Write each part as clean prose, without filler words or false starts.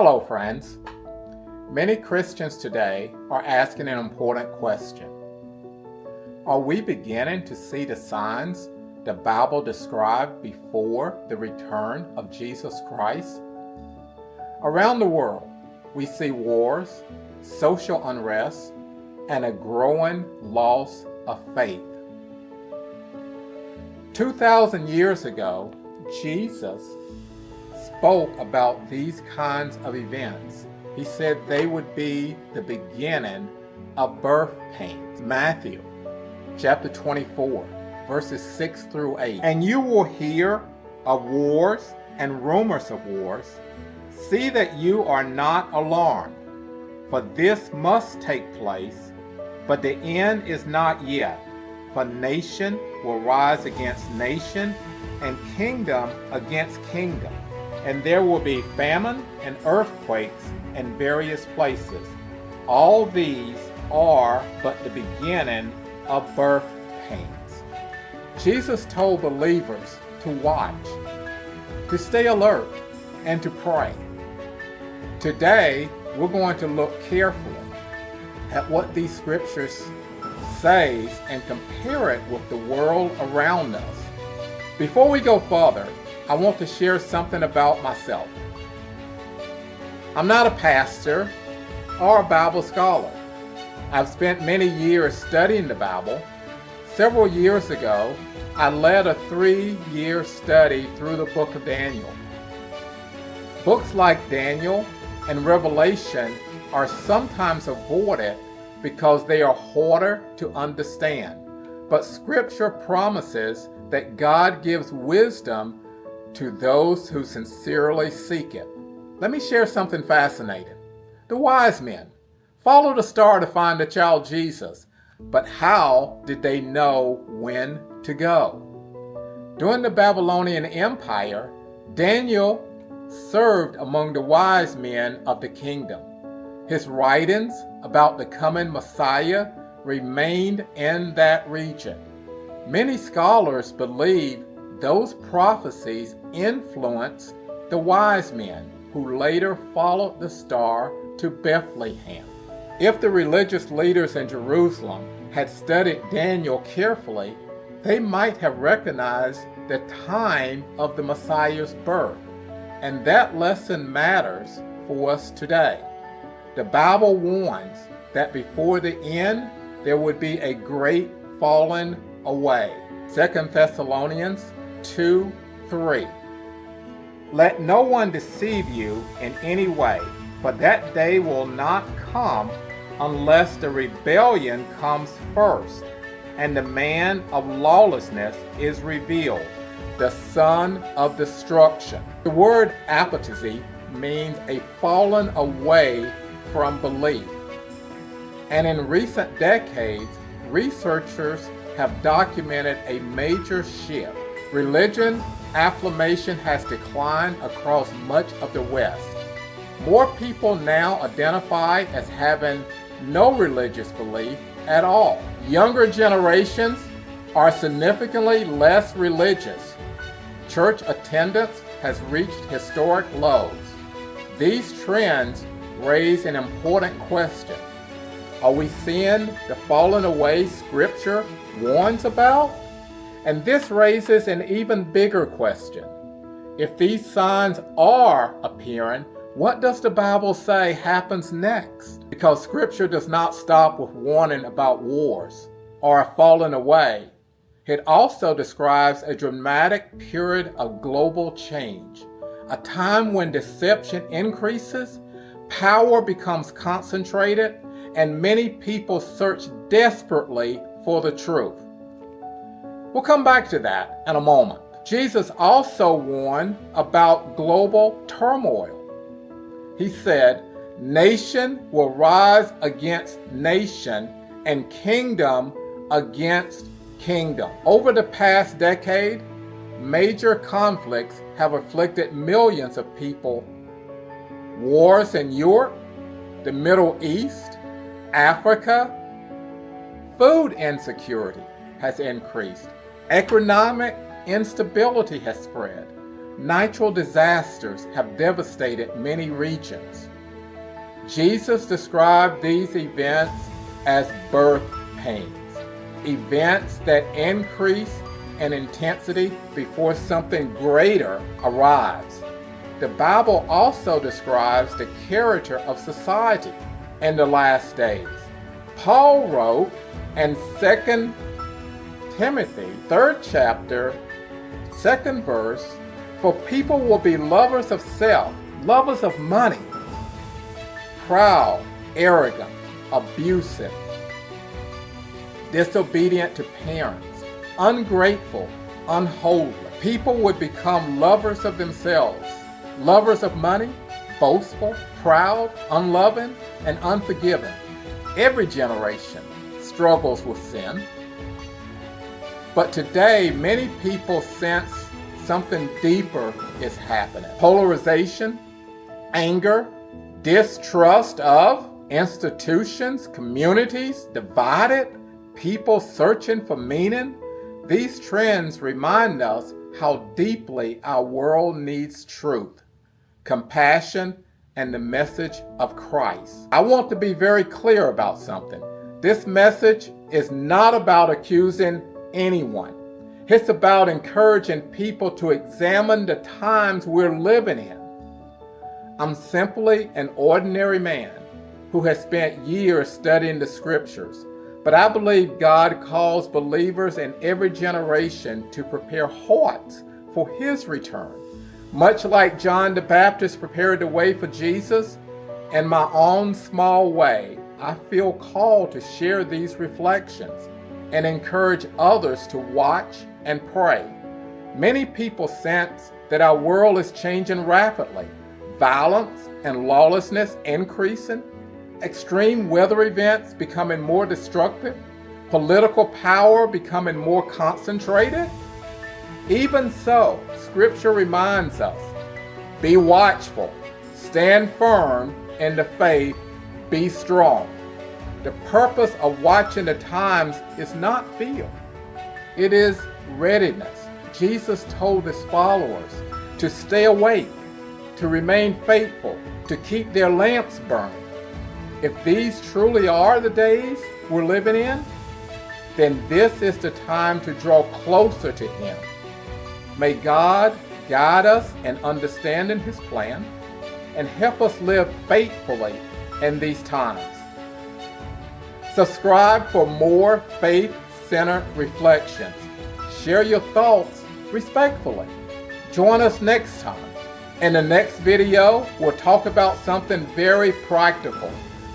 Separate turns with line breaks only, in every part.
Hello, friends. Many Christians today are asking an important question. Are we beginning to see the signs the Bible described before the return of Jesus Christ? Around the world, we see wars, social unrest, and a growing loss of faith. 2,000 years ago, Jesus spoke about these kinds of events. He said they would be the beginning of birth pains. Matthew chapter 24, verses 6 through 8. And you will hear of wars and rumors of wars. See that you are not alarmed, for this must take place, but the end is not yet. For nation will rise against nation, and kingdom against kingdom. And there will be famine and earthquakes in various places. All these are but the beginning of birth pains. Jesus told believers to watch, to stay alert, and to pray. Today, we're going to look carefully at what these scriptures say and compare it with the world around us. Before we go further, I want to share something about myself. I'm not a pastor or a Bible scholar. I've spent many years studying the Bible. Several years ago, I led a 3-year study through the book of Daniel. Books like Daniel and Revelation are sometimes avoided because they are harder to understand. But Scripture promises that God gives wisdom to those who sincerely seek it. Let me share something fascinating. The wise men followed a star to find the child Jesus, but how did they know when to go? During the Babylonian Empire, Daniel served among the wise men of the kingdom. His writings about the coming Messiah remained in that region. Many scholars believe those prophecies influenced the wise men who later followed the star to Bethlehem. If the religious leaders in Jerusalem had studied Daniel carefully, they might have recognized the time of the Messiah's birth, and that lesson matters for us today. The Bible warns that before the end, there would be a great falling away. 2 Thessalonians 2:3. Let no one deceive you in any way, for that day will not come unless the rebellion comes first, and the man of lawlessness is revealed, the son of destruction. The word apostasy means a falling away from belief. And in recent decades, researchers have documented a major shift. Religion affirmation has declined across much of the West. More people now identify as having no religious belief at all. Younger generations are significantly less religious. Church attendance has reached historic lows. These trends raise an important question. Are we seeing the falling away Scripture warns about? And this raises an even bigger question. If these signs are appearing, what does the Bible say happens next? Because Scripture does not stop with warning about wars or a falling away. It also describes a dramatic period of global change, a time when deception increases, power becomes concentrated, and many people search desperately for the truth. We'll come back to that in a moment. Jesus also warned about global turmoil. He said, nation will rise against nation and kingdom against kingdom. Over the past decade, major conflicts have afflicted millions of people. Wars in Europe, the Middle East, Africa. Food insecurity has increased. Economic instability has spread. Natural disasters have devastated many regions. Jesus described these events as birth pains, events that increase in intensity before something greater arrives. The Bible also describes the character of society in the last days. Paul wrote in 2 Timothy, 3rd chapter, 2nd verse, "For people will be lovers of self, lovers of money, proud, arrogant, abusive, disobedient to parents, ungrateful, unholy." People would become lovers of themselves, lovers of money, boastful, proud, unloving, and unforgiving. Every generation struggles with sin. But today, many people sense something deeper is happening. Polarization, anger, distrust of institutions, communities, divided, people searching for meaning. These trends remind us how deeply our world needs truth, compassion, and the message of Christ. I want to be very clear about something. This message is not about accusing anyone. It's about encouraging people to examine the times we're living in. I'm simply an ordinary man who has spent years studying the scriptures, but I believe God calls believers in every generation to prepare hearts for His return. Much like John the Baptist prepared the way for Jesus, in my own small way, I feel called to share these reflections and encourage others to watch and pray. Many people sense that our world is changing rapidly. Violence and lawlessness increasing, extreme weather events becoming more destructive, political power becoming more concentrated. Even so, Scripture reminds us, be watchful, stand firm in the faith, be strong. The purpose of watching the times is not fear. It is readiness. Jesus told His followers to stay awake, to remain faithful, to keep their lamps burning. If these truly are the days we're living in, then this is the time to draw closer to Him. May God guide us in understanding His plan and help us live faithfully in these times. Subscribe for more faith-centered reflections. Share your thoughts respectfully. Join us next time. In the next video, we'll talk about something very practical: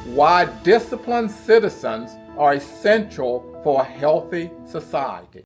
why disciplined citizens are essential for a healthy society.